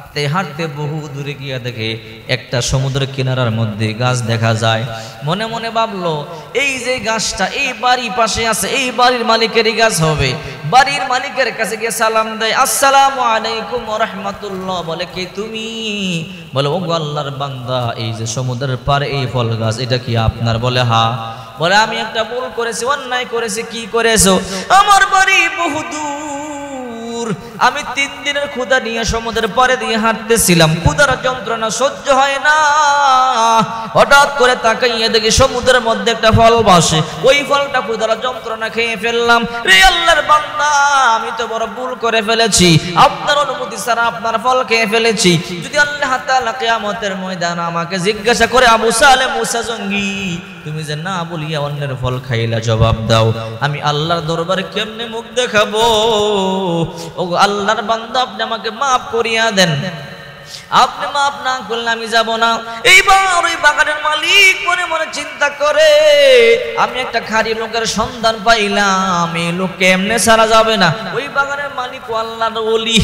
হাঁটতে হাঁটতে বহু দূরে গিয়া দেখে একটা সমুদ্র কিনারার মধ্যে গাছ দেখা যায়। মনে মনে ভাবলো, এই যে গাছটা এই বাড়ি পাশে আছে, এই বাড়ির মালিকেরই গাছ হবে। বাড়ির মালিকের কাছে গিয়ে সালাম দেয়, আসসালামু আলাইকুম ওয়া রাহমাতুল্লাহ। বলে, কে তুমি? বলে, ও আল্লাহর বান্দা, এই যে সমুদ্রের পারে এই ফল গাছ, এটা কি আপনার? বলে, হ্যাঁ। বলে, আমি একটা ভুল করেছি, অন্যায় করেছি। কি করেছো? আমার বাড়ি বহু দূর, আমি 3 দিনের ক্ষুধা নিয়ে সমুদ্রের পাড়ে দিয়ে হাঁটতেছিলাম, ক্ষুধার যন্ত্রণা সহ্য হয় না। হঠাৎ করে তাকাইয়ে দেখি সমুদ্রের মধ্যে একটা ফল ভাসে, ওই ফলটা ক্ষুধার যন্ত্রণা খেয়ে ফেললাম। রে আল্লাহর বান্দা, আমি তো বড় ভুল করে ফেলেছি, আপনার অনুমতি ছাড়া আপনার ফল খেয়ে ফেলেছি। যদি আল্লাহ তাআলা কিয়ামতের ময়দানে আমাকে জিজ্ঞাসা করে, আবু সালেহ মুসা জঙ্গি, তুমি যে না বলিয়া অন্যের ফল খাইলা, জবাব দাও, আমি আল্লাহর দরবারে কেমনে মুখ দেখাবো? ও আল্লাহর বান্দা, আপনি আমাকে মাফ করিয়া দেন। আপনি মাফ না করলে আমি যাব না। এইবার ওই বাগানের মালিক মনে মনে চিন্তা করে, আমি একটা খাঁটি লোকের সন্ধান পাইলাম, এই লোককে এমনি ছাড়া যাবে না। ওই বাগানের মালিক ও আল্লাহর ওলি,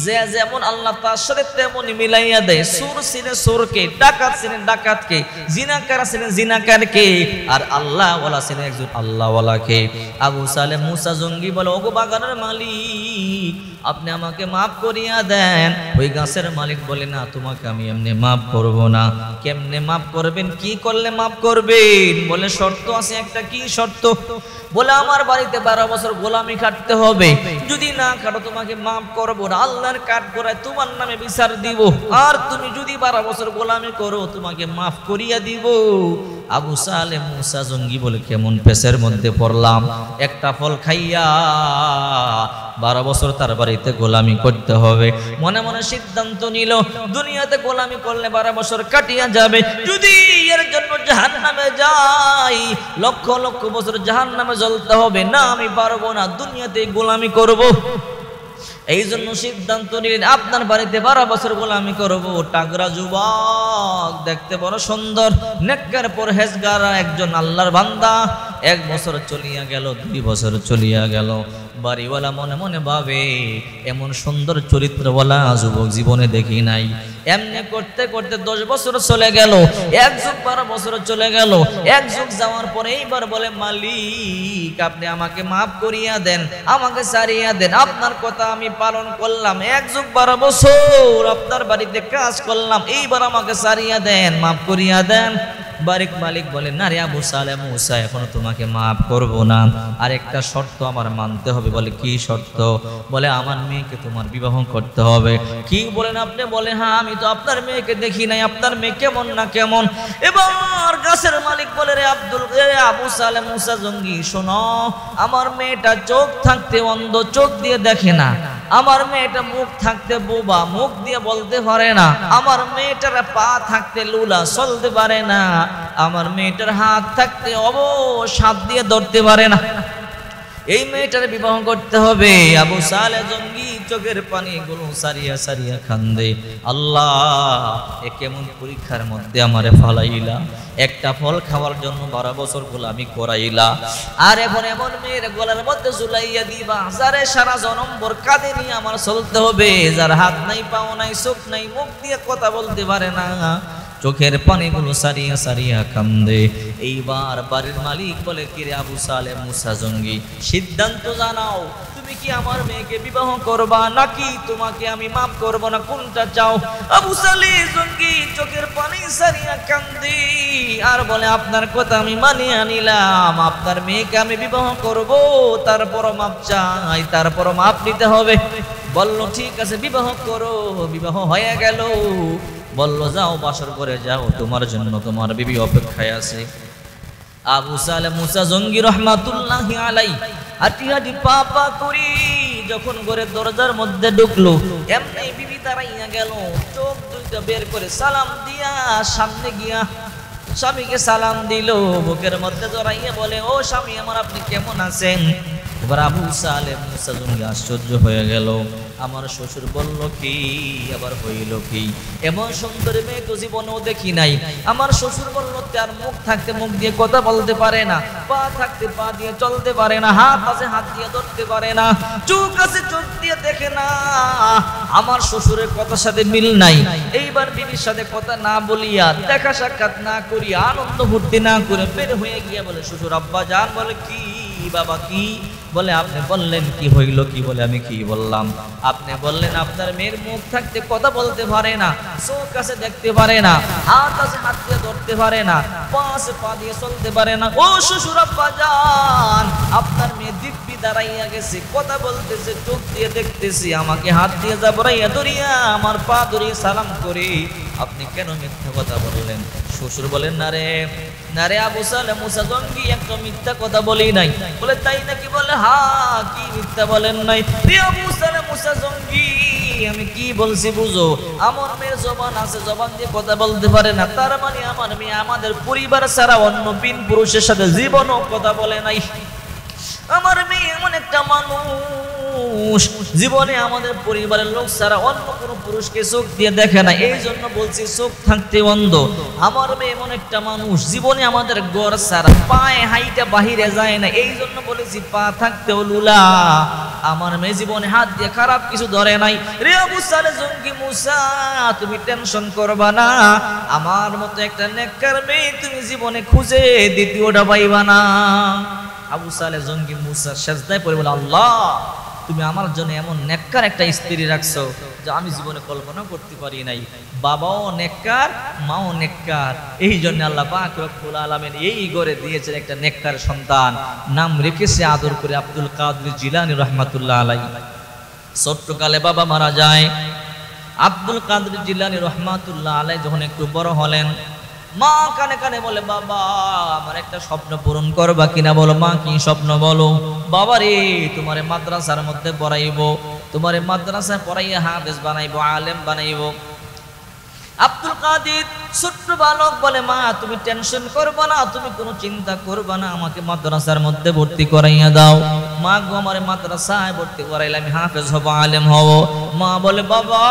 যে যেমন আল্লাহ তার সাথে তেমনই মিলাইয়া দেয়। সুর চিনে সুরকে, ডাকাত চিনে ডাকাতকে, জিনাকার চিনে জিনাকারকে, আর আল্লাহ ওয়ালা চিনে একজন আল্লাহ ওয়ালাকে। আবু সালেহ মুসা জঙ্গি বলে, ওগো বাগানের মালিক, আপনি আমাকে মাফ করিয়া দেন। ওই গাছের মালিক বলে, না, তোমাকে আমি এমনি মাফ করব না। কেমনে মাফ করবেন? কি করলে মাফ করবেন? বলে, শর্ত আছে একটা। কি শর্ত? বলে, আমার বাড়িতে 12 বছর গোলামি খাটতে হবে, যদি না খাটো তোমাকে মাফ করবো না। আল্লাহর কাঠ করায় তোমার নামে বিচার দিব, আর তুমি যদি 12 বছর গোলামি করো তোমাকে মাফ করিয়া দিব। আবু সালেহ মুসা জঙ্গি বলে, কেমন পেশের মধ্যে পড়লাম, একটা ফল খাইয়া 12 বছর তার বাড়িতে গোলামি করতে হবে। মনে মনে সিদ্ধান্ত নিল, দুনিয়াতে গোলামি করলে 12 বছর কাটিয়া যাবে, যদি এর জন্য জাহান্নামে যাই, লক্ষ লক্ষ বছর জাহান্নামে জ্বলতে হবে না, আমি পারবো না, দুনিয়াতে গোলামি করব। এই জন্য সিদ্ধান্ত নিলেন, আপনার বাড়িতে 12 বছর গোলামি করব। টাগরা যুবক, দেখতে বড় সুন্দর, নেককার পরহেজগার একজন আল্লাহর বান্দা। 1 বছর চলিয়া গেল, 2 বছর চলিয়া গেল। বাড়িওয়ালা মনে মনে ভাবে, এমন সুন্দর চরিত্রওয়ালা যুবক জীবনে দেখি নাই। এমনি করতে করতে 10 বছর চলে গেল, 1 যুগ 12 বছর চলে গেল। 1 যুগ যাওয়ার পরে এইবার বলে, মালিক, আপনি আমাকে মাফ করিয়া দেন, আমাকে ছাড়িয়া দেন। আপনার কথা আমি পালন করলাম, 1 যুগ 12 বছর আপনার বাড়িতে কাজ করলাম, এইবার আমাকে ছাড়িয়া দেন, মাফ করিয়া দেন। বাড়ির মালিক বলে, না রে আবু সালেহ মুসা, এখনো তোমাকে মাফ করব না, আর একটা শর্ত আমার মানতে হবে। বলে, কি শর্ত? বলে, আমার মেয়েকে তোমার বিবাহ করতে হবে। কি বলেন আপনি? বলে, হ্যাঁ, আমি তো আপনার মেয়েকে দেখি নাই, আপনার মেয়ে কেমন না কেমন। এবার গাছের মালিক বলে, রে আবু সালেহ মুসা জঙ্গি, শোনো, আমার মেয়েটা চোখ থাকতে অন্ধ, চোখ দিয়ে দেখে না। আমার মেয়েটা মুখ থাকতে বোবা, মুখ দিয়ে বলতে পারে না। আমার মেয়েটার পা থাকতে লুলা, চলতে পারে না। আমার মেয়েটার হাত থাকতে সাপ দিয়ে ধরতে পারে না। এই মেয়েটার বিবাহ করতে হবে। আবু সালেহ জঙ্গি চোখের পানি গুলো সারিয়া সারিয়া কান্দে, আল্লাহ, এ কেমন পরীক্ষার মধ্যে আমারে ফালাইলা, একটা ফল খাওয়ার জন্য 12 বছর গোলামি করাইলা, আর এখন এমন মেয়ের গলার মধ্যে ঝুলাইয়া দিবা, যারে সারা জনম ভর কাঁধে নিয়ে আমার চলতে হবে, যার হাত নাই, পাও নাই, চোখ নাই, মুখ দিয়ে কথা বলতে পারে না। চোখের পানিগুলো সারিয়া সারিয়া কান্দে। এইবার বাড়ির মালিক বলে, কিরে আবু সালেহ মুসা জঙ্গি, সিদ্ধান্ত জানাও, তুমি কি আমার মেয়েকে বিবাহ করবা, নাকি তোমাকে আমি মাফ করব না, কোনটা চাও? আবু সালেহ জঙ্গি চোখের পানি সারিয়া কান্দে আর বলে, আপনার কথা আমি মানিয়া নিলাম, আপনার মেয়েকে আমি বিবাহ করব, তারপর মাপ চাই, তারপর মাপ নিতে হবে। বলল, ঠিক আছে, বিবাহ করো। বিবাহ হয়ে গেল। বলল, যাও, বাসর করে যাও, তোমার জন্য তোমার বিবি অপেক্ষায় আছে। আবু সালেহ মুসা জঙ্গি রহমাতুল্লাহি আলাইহি হাঁটি হাঁটি পা পা করি যখন ঘরের দরজার মধ্যে ঢুকলো, এমনি বিবি দাঁড়াইয়া গেল, চোখ দুইটা বের করে সালাম দিয়া সামনে গিয়া স্বামীকে সালাম দিল, বুকের মধ্যে জড়াইয়া বলে, ও স্বামী আমার, আপনি কেমন আছেন? এবার আবু সালেহ মুসা জঙ্গি আশ্চর্য হয়ে গেল, আমার শ্বশুর বলল কি, আবার হইল কি? এমন সুন্দর মেয়ে তো জীবনেও দেখি নাই। আমার শ্বশুর বলল তার মুখ থাকতে মুখ দিয়ে কথা বলতে পারে না, পা থাকতে পা দিয়ে চলতে পারে না, হাত আছে হাত দিয়ে ধরতে পারে না, চোখ আছে চোখ দিয়ে দেখে না। আমার শ্বশুরের কথার সাথে মিল নাই। এইবার বিবির সাথে কথা না বলিয়া, দেখা সাক্ষাৎ না করিয়া, আনন্দ ফুর্তি না করে বের হয়ে গিয়া বলে শ্বশুর আব্বা জান, বলে কি বাবা কি? বলে আপনি বললেন কি হইল কি? বলে আমি কি বললাম? আপনি বললেন আপনার মেয়ের মুখ থাকতে কথা বলতে পারে না, চোখ আছে দেখতে পারে না, হাত আছে হাত দিয়ে ধরতে পারে না, পা আছে পা দিয়ে চলতে পারে না। ও শ্বশুর আব্বা জান, আপনার মেয়ে দিব্যি দাঁড়াইয়া গেছে, কথা বলতেছে, চোখ দিয়ে দেখতেছি, আমাকে হাত দিয়ে জাবরাইয়া ধরিয়া আমার পা ধরিয়ে সালাম করে, আপনি কেন মিথ্যা কথা বললেন? শ্বশুর বলেন না রে আবু সালেহ মুসা জঙ্গি, একটা মিথ্যা কথা বলি নাই। বলে তাই নাকি? বলে হ্যাঁ, কি মিথ্যা বলেন নাই? আবু সালেহ মুসা জঙ্গি, আমি কি বলছি বুঝো? আমার মেয়ের জবান আছে, জবান দিয়ে কথা বলতে পারে না, তার মানে আমার মেয়ে আমাদের পরিবার ছাড়া অন্য বিন পুরুষের সাথে জীবনও কথা বলে নাই। আমার মেয়ে এমন একটা মানুষ, জীবনে আমাদের পরিবারের লোক ছাড়া অন্য কোনো পুরুষকে চোখ দিয়ে দেখে না, এই জন্য বলছি চোখ থাকতে অন্ধ। আমার মেয়ে এমন একটা মানুষ, জীবনে আমাদের ঘর ছাড়া পায়ে হাইটা বাহিরে যায় না, এই জন্য বলেছি পা থাকতেও লুলা। আমার মেয়ে জীবনে হাত দিয়ে খারাপ কিছু ধরে নাই। রে আবু সালেহ জঙ্গি মুসা, তুমি টেনশন করবা না, আমার মতো একটা নেককার মেয়ে তুমি জীবনে খুঁজে দ্বিতীয়টা পাইবা না। আবু সালেহ জঙ্গি মুসা সেজদায় পড়ে বলে, আল্লাহ তুমি আমার জন্য এমন নেককার একটা স্ত্রী রাখছো যা আমি জীবনে কল্পনা করতে পারি নাই। বাবাও নেককার, মাও নেককার, এই জন্য আল্লাহ পাক রব্বুল আলামিন এই ঘরে দিয়েছেন একটা নেককার সন্তান। নাম রেখেছে আদর করে আব্দুল কাদের জিলানী রাহমাতুল্লাহ আলাইহি। ছোট্টকালে বাবা মারা যায়। আব্দুল কাদের জিলানী রাহমাতুল্লাহ আলাইহি যখন একটু বড় হলেন, মা কানে কানে বলে, বাবা আমার একটা স্বপ্ন পূরণ করবা কিনা? বলো মা কি স্বপ্ন? বলো বাবা রে, তোমারে মাদ্রাসার মধ্যে পড়াইবো, তোমারে মাদ্রাসায় পড়াইয়া হাফেজ বানাইবো, আলেম বানাইবো। আব্দুল কাদের ছোট্ট বালক বলে, মা তুমি টেনশন করবা না, তুমি কোনো চিন্তা করবা না, আমাকে মাদ্রাসার মধ্যে ভর্তি করাইয়া দাও। মা গো, আমারে মাদ্রাসায় ভর্তি করাইলে আমি হাফেজ হব, আলেম হব। মা বলে, বাবা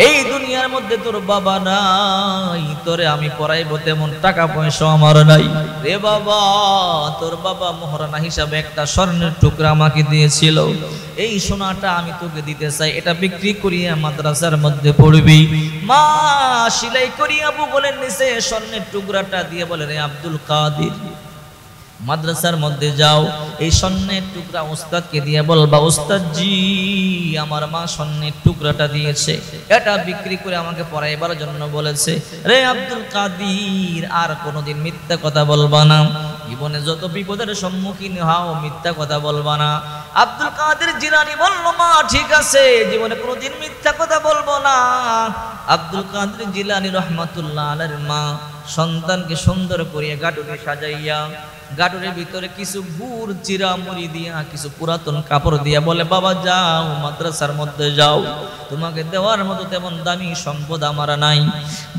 এই দুনিয়ার মধ্যে তোর বাবা নাই, তোরে আমি পড়াইবো তেমন টাকা পয়সা আমার নাই রে বাবা। তোর বাবা মহারানা হিসাবে একটা স্বর্ণের টুকরা আমাকে দিয়েছিল, এই সোনাটা আমি তোকে দিতে চাই, এটা বিক্রি করিয়া মাদ্রাসার মধ্যে পড়বি। মা সিলাই করিয়া বুগলের নিচে স্বর্ণের টুকরাটা দিয়ে বলে, রে আব্দুল কাদের মাদ্রাসার মধ্যে যাও, এই স্বর্ণের টুকরা উস্তাদকে দিয়ে বলবা, উস্তাদ জি আমার মা স্বর্ণের টুকরাটা দিয়েছে, এটা বিক্রি করে আমাকে পড়াইবার জন্য বলেছে। রে আব্দুল কাদের আর কোনোদিন মিথ্যা কথা বলবা না, জীবনে যত বিপদের সম্মুখীন হও মিথ্যা কথা বলবা না। আব্দুল কাদের জিলানী বলল, মা ঠিক আছে, জীবনে কোনোদিন মিথ্যা কথা বলবো না। আব্দুল কাদের জিলানী রাহমাতুল্লাহ আলাইহির মা সন্তানকে সুন্দর করিয়া গাটুরে সাজাইয়া, গাটুরের ভিতরে কিছু গুড় চিরা মুড়ি দিয়া, কিছু পুরাতন কাপড় দিয়া বলে, বাবা যাও মাদ্রাসার মধ্যে যাও, তোমাকে দেওয়ার মতো তেমন দামি সম্পদ আমার নাই।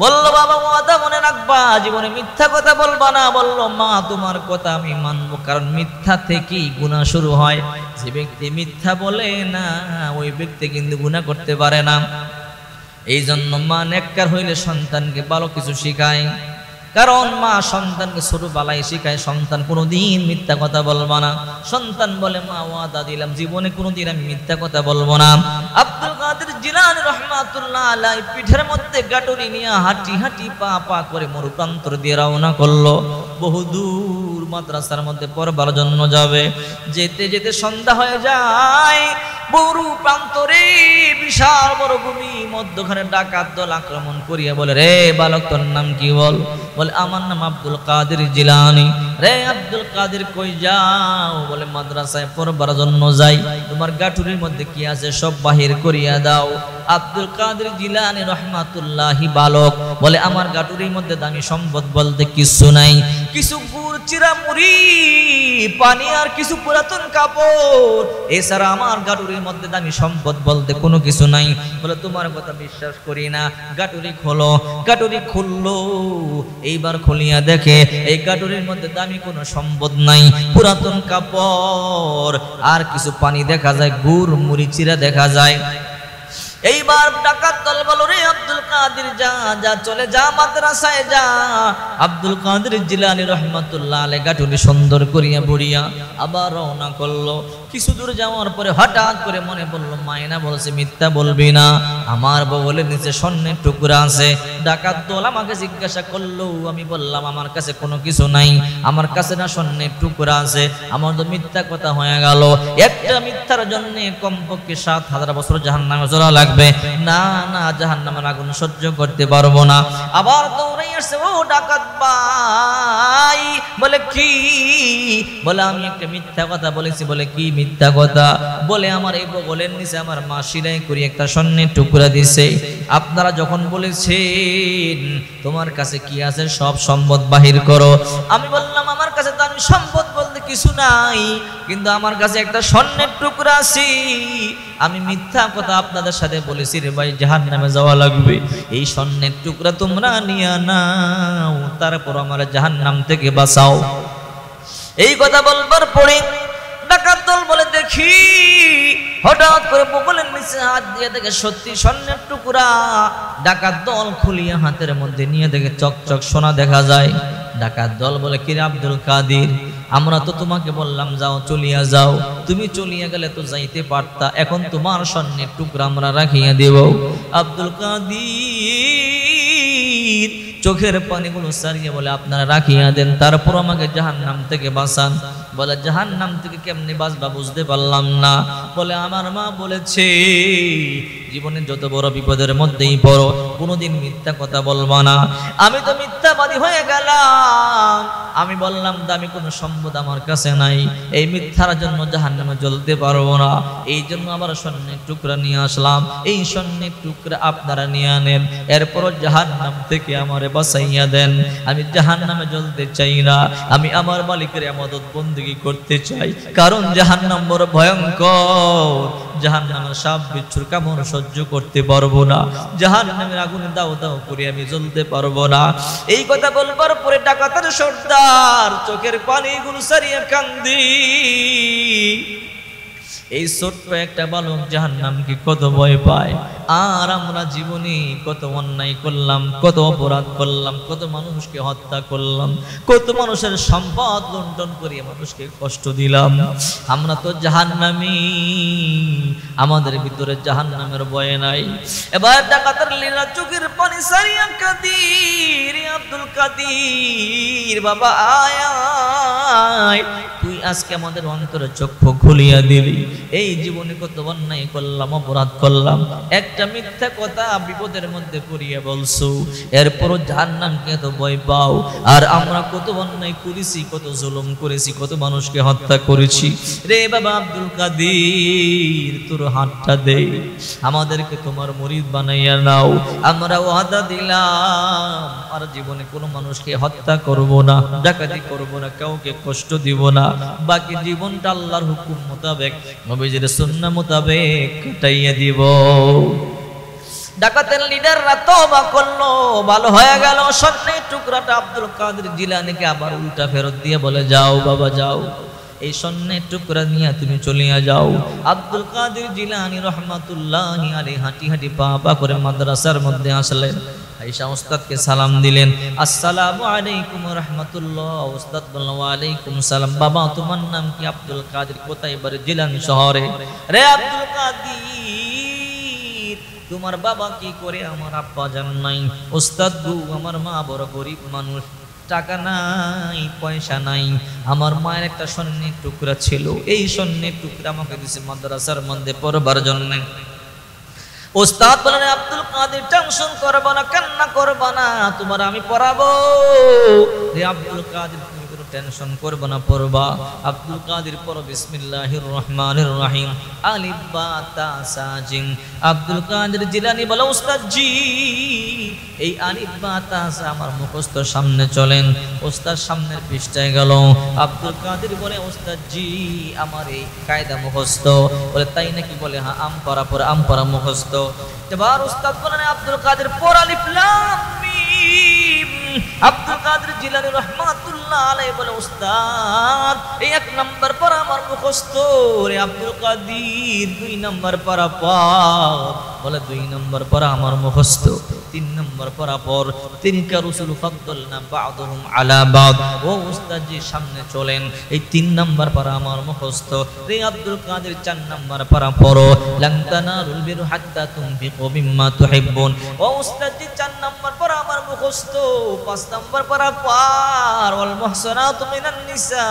বলল, বাবা ওয়াদা মনে রাখবা, জীবনে মিথ্যা কথা বলবা না। বলল, মা তোমার কথা আমি মানবো, কারণ মিথ্যা থেকেই গুনাহ শুরু হয়। যে ব্যক্তি মিথ্যা বলে না ওই ব্যক্তি কিন্তু গুনাহ করতে পারে না। এই জন্য মা নেককার হইলে সন্তানকে ভালো কিছু শিখায়, কারণ মা সন্তানকে ছোটবেলায় শিখায় সন্তান কোনোদিন মিথ্যা কথা বলবো না। সন্তান বলে, মা ওয়াদা দিলাম জীবনে কোনোদিন আমি মিথ্যা কথা বলবো না। আব্দুল কাদের জিলানী রাহমাতুল্লাহ আলাইহি পিঠের মধ্যে গাটুরি নিয়ে হাঁটি হাঁটি পা পা করে মরুপ্রান্তর দিয়ে রওনা করলো। বহুদূর মাদ্রাসার মধ্যে পড়বার জন্য যাবে। যেতে যেতে সন্ধ্যা হয়ে যায়। মরু প্রান্তরে বিশাল মরুভূমি, মধ্যখানে ডাকাত দল আক্রমণ করিয়া বলে, রে বালক তোর নাম কি? বল। বলে, আমার নাম আব্দুল কাদের জিলানী। রে আব্দুল কাদের কই যাও? বলে, মাদ্রাসায় পড়বার জন্য যাই। তোমার গাঠুরির মধ্যে কি আছে সব বাহির করিয়া দাও। আব্দুল কাদের জিলানী রাহমাতুল্লাহি বালক বলে, আমার গাটুরির মধ্যে দামি সম্পদ বলতে কিছু নাই, কিছু গুড় চিরা মুড়ি পানি আর কিছু পুরাতন কাপড়, এছাড়া আমার গাটুরির মধ্যে দামি সম্পদ বলতে কোনো কিছু নাই। বলে, তোমার কথা বিশ্বাস করি না, গাটুরি খোলো। গাটুরি খুললো। এইবার খুলিয়া দেখে এই গাটুরির মধ্যে দামি কোনো সম্পদ নাই, পুরাতন কাপড় আর কিছু পানি দেখা যায়, গুড় মুড়ি চিরা দেখা যায়। এইবার ডাকাত দল বলল, রে আব্দুল কাদের যা যা চলে যা মাদ্রাসায় যা। আব্দুল কাদের জিলানী রহমাতুল্লাহ আলাইহি গাটুনি সুন্দর করিয়া বুড়িয়া আবার রওনা করলো। কিছু দূর যাওয়ার পরে হঠাৎ করে মনে পড়লো, মায়না বলছে মিথ্যা বলবি না, আমার বগলের নিচে স্বর্ণের টুকরা আছে। ডাকাত দল আমাকে জিজ্ঞাসা করলো, আমি বললাম আমার কাছে কোনো কিছু নাই, আমার কাছে না স্বর্ণের টুকরা আছে। আমার তো মিথ্যা কথা হয়ে গেল। একটা মিথ্যার জন্য কমপক্ষে 7000 বছর জাহান্নামে জ্বলা লাগবে। না না, জাহান্নামের আগুন সহ্য করতে পারবো না। আবার দৌড়াই আসছে, ও ডাকাত ভাই। বলে কি? বলে আমি একটা মিথ্যা কথা বলেছি। বলে কি মিথ্যা কথা? বলে আমার এই বগলের নিচে আমার মা সিলাই করি একটা স্বর্ণের টুকরা দিছে। আপনারা যখন বলেছেন তোমার কাছে কি আছে সব সম্পদ বাহির করো, আমি বললাম আমার কাছে তো আমি সম্পদ বলতে কিছু নাই, কিন্তু আমার কাছে একটা স্বর্ণের টুকরা আছে। আমি মিথ্যা কথা আপনাদের সাথে বলেছি রে ভাই, জাহান্নামে যাওয়া লাগবে। এই স্বর্ণের টুকরা তোমরা নিয়ে নাও, তারপর আমার জাহান্নাম থেকে বাঁচাও। এই কথা বলবার পরে ডাকাত দল বলে দেখি, হঠাৎ করে বগলের নিচে হাত দিয়ে দেখে সত্যি স্বর্ণের টুকরা। ডাকাত দল খুলিয়া হাতের মধ্যে নিয়ে দেখে চকচক সোনা দেখা যায়। ডাকাত দল বলে, কি রে আব্দুল কাদের, আমরা তো তোমাকে বললাম যাও চলিয়া যাও, তুমি চলিয়া গেলে তো যাইতে পারতা, এখন তোমার স্বর্ণের টুকরা আমরা রাখিয়া দেব। আব্দুল কাদের চোখের পানিগুলো সারিয়ে বলে, আপনারা রাখিয়া দেন, তারপর আমাকে জাহান্নাম থেকে বাঁচান। বলে জাহান্নাম থেকে কেমনে বাঁচবা বুঝতে পারলাম না। বলে আমার মা বলেছে জীবনে যত বড় বিপদের মধ্যেই পড়ো, কোনোদিন মিথ্যা কথা বলবা না। আমি তো মিথ্যাবাদী হয়ে গেলাম। আমি বললাম দামি কোনো সম্পদ আমার কাছে নাই, এই মিথ্যার জন্য জাহান্নামে জ্বলতে পারবো না, এই জন্য আবার স্বর্ণের টুকরা নিয়ে আসলাম। এই স্বর্ণের টুকরা আপনারা নিয়ে আনেন, এরপরও জাহান্নাম থেকে আমারে বাঁচাইয়া দেন। আমি জাহান্নামে জ্বলতে চাই না, আমি আমার মালিকের ইবাদত বন্দেগী করতে চাই, কারণ জাহান্নাম বড় ভয়ঙ্কর। জাহান্নামের সাপ বিচ্ছুর কামড় সহ্য করতে পারবো না, জাহান্নামের আগুনে দাও দাও করে আমি জ্বলতে পারবো না। এই কথা বলবার পরে ডাকাতের সর্দার চোখের পানিগুলো সারিয়ে কান্দি। এই ছোট্ট একটা বালক জাহান্নামকে কত ভয় পায়। আর আমরা জীবনে কত অন্যায় করলাম, কত অপরাধ করলাম, কত মানুষকে হত্যা করলাম, কত মানুষের সম্পদ লুণ্ঠন করে মানুষকে কষ্ট দিলাম। আমরা তো জাহান্নামী, আমাদের ভিতরে জাহান্নামের ভয় নাই। এবার ডাকাতের লীলা চোখের পানি সারিয়া কাদির, আব্দুল কাদের বাবা আয়, তুই আজকে আমাদের অন্তরে চক্ষু খুলিয়া দিলি। এই জীবনে কত অন্যায় করলাম, অপরাধ করলাম, একটা মিথ্যা কথা বিপদের মধ্যে পড়িয়া বলছো, এরপরও জাহান্নামকে এত ভয় পাও। আর আমরা কত অন্যায় করেছি, কত জুলুম করেছি, কত মানুষকে হত্যা করেছি। রে বাবা আব্দুল কাদের, তোর হাতটা দে, আমাদেরকে তোমার মুরিদ বানাইয়া নাও। আমরা ওয়াদা দিলাম আর জীবনে কোনো মানুষকে হত্যা করব না, ডাকাতি করব না, কাউকে কষ্ট দিব না। বাকি জীবনটা আল্লাহর হুকুম মোতাবেক, নবীজির সুন্নাহ মোতাবেক কাটাইয়া দিব। ডাকাতের লিডাররা তওবা করলো, ভালো হয়ে গেল। স্বর্ণের টুকরাটা আব্দুল কাদের জিলানীকে আবার উল্টা ফেরত দিয়ে বলে, যাও বাবা যাও, এই স্বর্ণের টুকরা নিয়ে তুমি চলিয়া যাও। আব্দুল কাদের জিলানী রহমাতুল্লাহি আলাইহি হাঁটি হাঁটি পা পা করে মাদ্রাসার মধ্যে আসলেন। আয়েশা উস্তাদকে সালাম দিলেন, আসসালামু আলাইকুম রাহমাতুল্লাহ। উস্তাদ বললেন, ওয়া আলাইকুম সালাম। বাবা তোমার নাম কি? আব্দুল কাদের। কোথায়? বাড়ি জিলানী শহরে। রে আব্দুল কাদের, তোমার বাবা কি করে? আমার আব্বা জান নাই। উস্তাদ গো, আমার মা বড় গরিব মানুষ, টাকা নাই, পয়সা নাই। আমার মায়ের একটা স্বর্ণের টুকরা ছিল, এই স্বর্ণের টুকরা আমাকে দিয়েছে মাদ্রাসার মধ্যে পড়বার জন্য। ওস্তাদ বলেন, আব্দুল কাদের টেনশন করবা না, কান্না করবা না, তোমার আমি পড়াবো। রে আব্দুল কাদের, তুমি কোনো টেনশন করবা না, পড়বা। আব্দুল কাদের পড়ো, বিসমিল্লাহির রহমানির রহিম, আলিফ বা তা সা জিম। আব্দুল কাদের জিলানী বলে, ওস্তাদ জি, এই আলিফ বা তা সা আমার মুখস্থ, সামনে চলেন। ওস্তাদ সামনের পৃষ্ঠায় গেল। আব্দুল কাদের বলে, ওস্তাদ জি, আমার এই কায়দা মুখস্থ। বলে, তাই নাকি? বলে, হ্যাঁ, আম পড়া পড়া, আম পড়া মুখস্থ। এবার উস্তাদ বলেন, আব্দুল কাদের পড়, আলিফ লাম মিম আব্দুল কাদের জিলানী রাহমাতুল্লাহ আলাইহি বলে, উস্তাদ এই 1 নাম্বার পারা আমার মুখস্থ রে আব্দুল কাদের, 2 নাম্বার পারা পড়। বলে 2 নাম্বার পারা আমার মুখস্থ, 3 নাম্বার পারা পড়। তিনকা রাসূল ফাদদালনা বা'দুহুম আলা বা'দ। ও উস্তাদ জি সামনে চলেন, এই 3 নাম্বার পারা আমার মুখস্থ রে আব্দুল কাদের, 4 নাম্বার পারা পড়ো। লান তানালুল বিররা হাত্তা তুনফিকু মিম্মা তুহিব্বুন। ও উস্তাদ জি 4 নাম্বার পারা আমার মুখস্থ, 5 নাম্বার পারা পার। ওয়াল মুহসানাতু মিনান নিসা।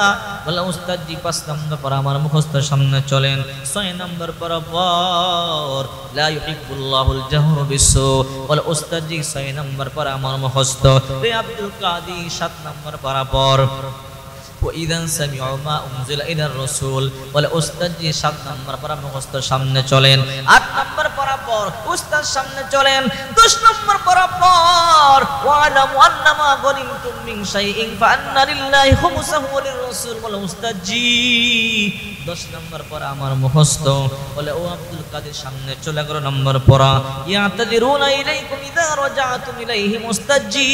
বলে উস্তাদ জি 5 নাম্বার পারা আমার মুখস্থ, সামনে চলেন। 6 নাম্বার পারা পড়। লা ইউহিব্বুল্লাহুল জাহরা বিসসু। বলে উস্তাদ জি 6 নাম্বার পারা আমার মুখস্থ রে আব্দুল কাদের, 7 নাম্বার পারা পড়। وإذا سمعوا ما أنزل إلى الرسول। বলে উস্তাদ জি 7 নাম্বার পারা মুখস্থ, সামনে চলেন। 8 নাম্বার পারা পর উস্তাদ, সামনে চলেন। 10 নাম্বার পারা পর ওয়ালামু আন্নামা গনিমতুম মিন শাইইন ফাআন্না লিল্লাহি খুমুসাহু ওয়া লির-রাসূল। বলে উস্তাদ জি 10 নাম্বার পারা আমার মুখস্থ। বলে ও আব্দুল কাদের সামনে চলে 11 নাম্বার পারা ইয়াতাদিরুনা ইলাইকুম ইযা রাজাতুম ইলাইহিম। উস্তাদ জি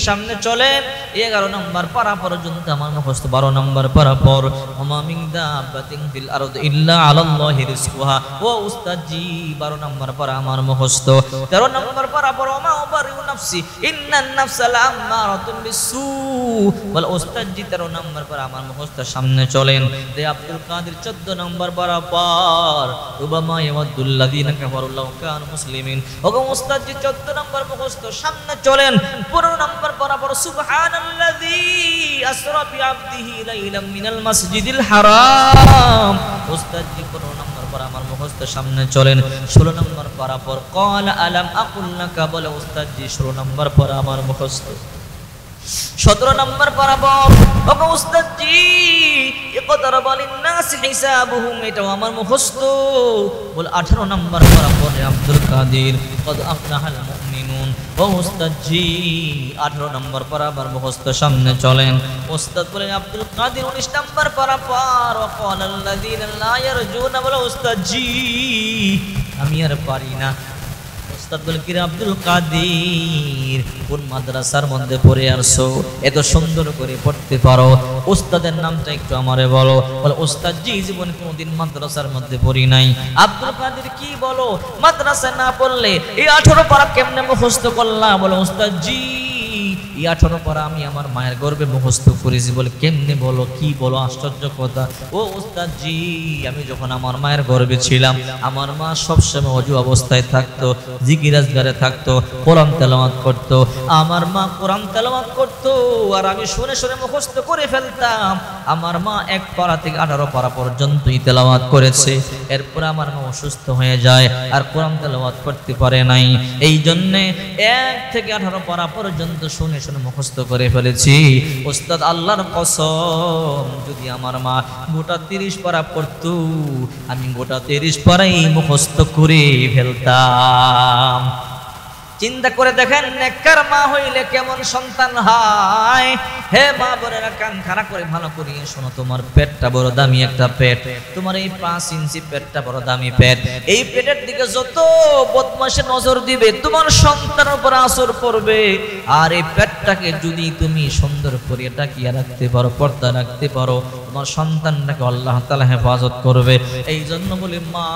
সামনে চলেন, 11 নাম্বার পারা পর্যন্ত আমার মুখস্থ। 12 নাম্বার পারা পর ওমা মিন দাব্বাতিন ফিল আরদি ইল্লা আলাল্লাহি রিজকুহা। ও উস্তাদ জি 12 নাম্বার পারা আমার মুখস্থ। 13 নাম্বার পারা পর ওমা উবারিউ নাফসি ইন্নান নাফসা লাআম্মারাতুন বিসসু। বলে উস্তাদ জি 13 নাম্বার পারা আমার মুখস্থ, সামনে চলেন। রে আব্দুল কাদের 14 নাম্বার পারা পর রুবামা ইয়াওয়াদুল্লাযিনা কাফারু লাউ কানু মুসলিমিন। ওগো উস্তাদ জি 14 নাম্বার মুখস্থ, সামনে চলেন। 15 নাম্বার পারা পর সুবহানাল্লাযী আসরা বিআবদিহি লাইলাম মিনাল মাসজিদিল হারাম। উস্তাদ জি 15 নাম্বার পারা আমার মুখস্থ, সামনে চলেন। 16 নাম্বার পারা পর ক্বালা আলাম আকুল লাকা। বলে উস্তাদ জি 16 নাম্বার পারা আমার মুখস্থ। 17 নাম্বার পারা পর ওগো উস্তাদ জি ইকতারাবা লিন-নাসি হিসাবুহুম, এটাও আমার মুখস্থ। বলে 18 নাম্বার পারা পর আব্দুল কাদের কদ আফলাহাল মুমিনুন। ও উস্তাদ জি 18 নাম্বার পারা আমার মুখস্থ, সামনে চলেন। উস্তাদ বলে আব্দুল কাদের 19 নাম্বার পারা পার ওয়াকালাল্লাযীনা লা ইয়ারজুনা। বলে উস্তাদ জি আমি আর পারি না। উস্তাদ বলে কি রে আব্দুল কাদের কোন মাদ্রাসার মধ্যে পড়ে আসছো, এত সুন্দর করে পড়তে পারো, উস্তাদের নামটা একটু আমারে বলো। বলে উস্তাদ জি জীবনে কোনোদিন মাদ্রাসার মধ্যে পড়ি নাই। আব্দুল কাদের কি বলো, মাদ্রাসা না পড়লে এই 18 পারা কেমনে মুখস্থ করলা? বলে উস্তাদ জি এই 18 পারা আমি আমার মায়ের গর্ভে মুখস্থ করেছি। বলে কেমনে বলো, কি বলো, আশ্চর্য কথা। ও উস্তাদ জি আমি যখন আমার মায়ের গর্ভে ছিলাম, আমার মা সবসময় ওযু অবস্থায় থাকতো, জিকির আজকারে থাকতো, কোরআন তেলাওয়াত করতো। আমার মা কোরআন তেলাওয়াত করতো আর আমি শুনে শুনে মুখস্থ করে ফেলতাম। আমার মা 1 পারা থেকে 18 পারা পর্যন্তই তেলাওয়াত করেছে। এরপর আমার মা অসুস্থ হয়ে যায় আর কোরআন তেলাওয়াত করতে পারে নাই। এই জন্য 1 থেকে 18 পারা পর্যন্ত শুনে শুনে মুখস্থ করে ফেলেছি। উস্তাদ আল্লাহর কসম যদি আমার মা গোটা 30 পারা পড়তো, আমি গোটা 30 পারাই মুখস্থ করে ফেলতাম। চিন্তা করে দেখেন নেককার মা হইলে কেমন সন্তান হয়। হে মা বোনেরা কান খাড়া করে ভালো করে শোনো, তোমার পেটটা বড় দামি একটা পেট, তোমার এই 5 ইঞ্চি পেটটা বড় দামি পেট। এই পেটের দিকে যত বদমাশে নজর দিবে তোমার সন্তানের উপর আসর পড়বে। আর এই পেটটাকে যদি তুমি সুন্দর করে টাকিয়ে রাখতে পারো, পর্দা রাখতে পারো, তোমার সন্তানটাকে আল্লাহ তাআলা হেফাজত করবে। এই জন্য বলি মা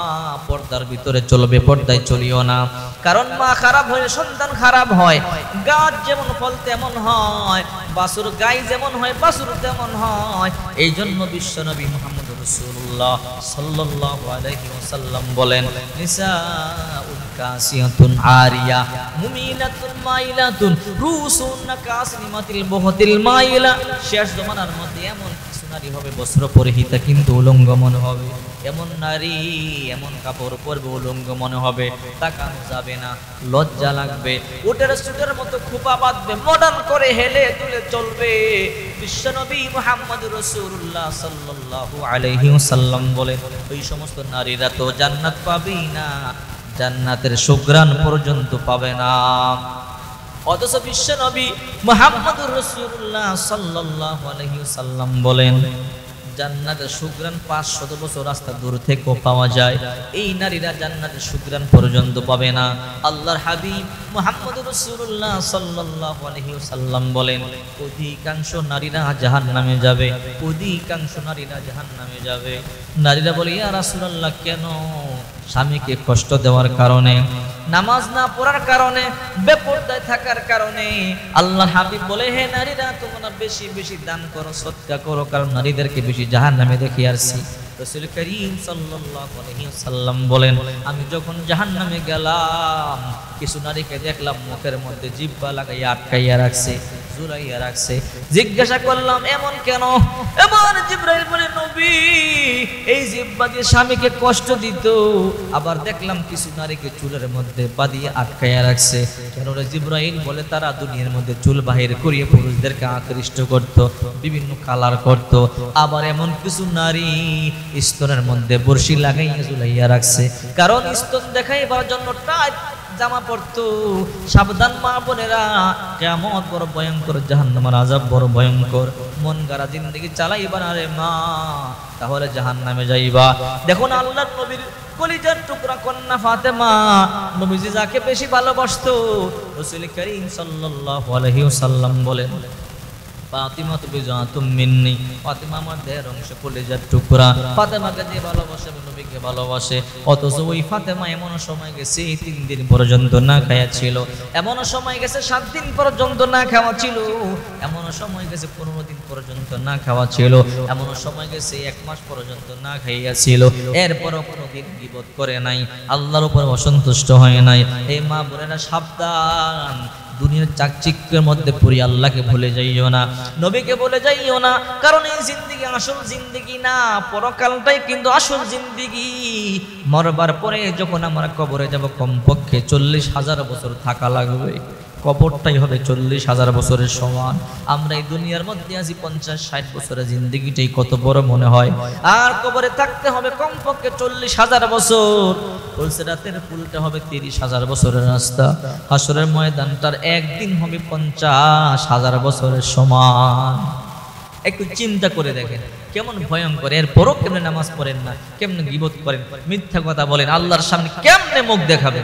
পর্দার ভিতরে চলবে, পর্দায় চলিও না। কারণ মা খারাপ হলে সন্তান খারাপ হয়। গাছ যেমন ফল তেমন হয়, বাছুর গাই যেমন হয় বাছুর তেমন হয়। এই জন্য বিশ্বনবী মুহাম্মদ রাসূলুল্লাহ সাল্লাল্লাহু আলাইহি ওয়াসাল্লাম বলেন নিসাউন কাসিয়াতুন আরিয়া মুমিনাতুন মাইলাতুন রুসুন কাসনিমাতিল বুহতিল মাইলা। শেষ জমানার মধ্যে এমন কিছু নারী হবে বস্ত্র পরিহিতা কিন্তু উলঙ্গ মনে হবে, এমন নারী এমন কাপড় পরবে উলঙ্গ মনে হবে, তাকানো যাবে না, লজ্জা লাগবে, উটের সুটের মতো খোপা বাঁধবে, মডার্ন করে হেলে তুলে চলবে। বিশ্বনবী মুহাম্মদ রাসূলুল্লাহ সাল্লাল্লাহু আলাইহি ওয়াসাল্লাম বলেন ওই সমস্ত নারীরা তো জান্নাত পাবেই না, জান্নাতের সুঘ্রাণ পর্যন্ত পাবে না। অথচ বিশ্বনবী মুহাম্মদ রাসূলুল্লাহ সাল্লাল্লাহু আলাইহি ওয়াসাল্লাম বলেন জান্নাতের সুঘ্রাণ 500 বছর রাস্তা দূর থেকেও পাওয়া যায়। এই নারীরা জান্নাতের সুঘ্রাণ পর্যন্ত পাবে না। আল্লাহর হাবিব মুহাম্মদুর রাসূলুল্লাহ সাল্লাল্লাহু আলাইহি ওয়াসাল্লাম বলেন, অধিকাংশ নারীরা জাহান্নামে যাবে, অধিকাংশ নারীরা জাহান্নামে যাবে। নারীরা বলে, ইয়া রাসূলুল্লাহ, কেন? স্বামীকে কষ্ট দেওয়ার কারণে, নামাজ না পড়ার কারণে, বেপরদায় থাকার কারণে। আল্লাহ হাবিব বলে, হে নারীরা, তোমরা বেশি বেশি দান করো, সদকা করো, কারণ নারীদেরকে বেশি জাহান্নামে দেখে আসছি। রাসূল করিম সাল্লাল্লাহু আলাইহি ওয়াসাল্লাম বলেন, আমি যখন জাহান্নামে গেলাম, কিছু নারীকে দেখলাম মুখের মধ্যে জিহ্বা লাগাইয়া আটকাইয়া রাখছে, জুড়াইয়া রাখছে। জিজ্ঞাসা করলাম, এমন কেন? এবার জিবরাইল বলে, নবী, এই জিহ্বা দিয়ে স্বামীকে কষ্ট দিত। আবার দেখলাম কিছু নারীকে চুলের মধ্যে বাঁধিয়ে আটকাইয়া রাখছে। কেন রে জিবরাইল? বলে, তারা দুনিয়ার মধ্যে চুল বাহির করিয়ে পুরুষদেরকে আকৃষ্ট করত, বিভিন্ন কালার করত। আবার এমন কিছু নারী স্তনের মধ্যে বর্ষি লাগাইয়া ঝুলাইয়া রাখছে, কারণ স্তন দেখাইবার জন্য টাইট জামা পড়তো। সাবধান মা বোনেরা, কিয়ামত বড় ভয়ঙ্কর, জাহান্নামের আযাব বড় ভয়ঙ্কর। মন গড়া জিন্দেগি চালাইবা না রে মা, তাহলে জাহান্নামে যাইবা। দেখুন আল্লাহর নবীর কলিজার টুকরা কন্যা ফাতেমা, নবীজি যাকে বেশি ভালোবাসতো, রাসূল করিম সাল্লাল্লাহু আলাইহি ওয়াসাল্লাম বলেন, ফাতিমা বিজাতুম মিন্নি, ফাতিমা আমার দেহের অংশ, কলিজার টুকরা। ফাতেমাকে যে ভালোবাসে, নবীকে ভালোবাসে। অথচ ওই ফাতেমা এমন সময় গেছে 3 দিন পর্যন্ত না খাওয়া ছিল, এমন সময় গেছে 7 দিন পর্যন্ত না খাওয়া ছিল, এমন সময় গেছে 15 দিন পর্যন্ত না খাওয়া ছিল, এমন সময় গেছে 1 মাস পর্যন্ত না খাইয়া ছিল। এরপরও কোনোদিন গীবত করে নাই, আল্লাহর উপর অসন্তুষ্ট হয় নাই। এই মা বোনেরা সাবধান, দুনিয়ার চাকচিক্যের মধ্যে পড়ে আল্লাহকে ভুলে যাইও না, নবীকে ভুলে যাইও না। কারণ এই জিন্দেগি আসল জিন্দেগি না, পরকালটাই কিন্তু আসল জিন্দেগি। মরবার পরে যখন আমরা কবরে যাব, কমপক্ষে 40,000 বছর থাকা লাগবে। কবরটাই হবে 40,000 বছরের সমান। আমরা এই দুনিয়ার মধ্যে আছি 50-60 বছরের জিন্দেগিটাই কত বড় মনে হয়, আর কবরে থাকতে হবে কমপক্ষে 40,000 বছর। রাতের পুলটা হবে 30,000 বছরের রাস্তা। হাসরের ময়দানটার একদিন হবে 50,000 বছরের সমান। একটু চিন্তা করে দেখেন কেমন ভয়ঙ্কর। এরপরও কেমনে নামাজ পড়েন না, কেমনে গীবত করেন, মিথ্যা কথা বলেন, আল্লাহর সামনে কেমনে মুখ দেখাবেন।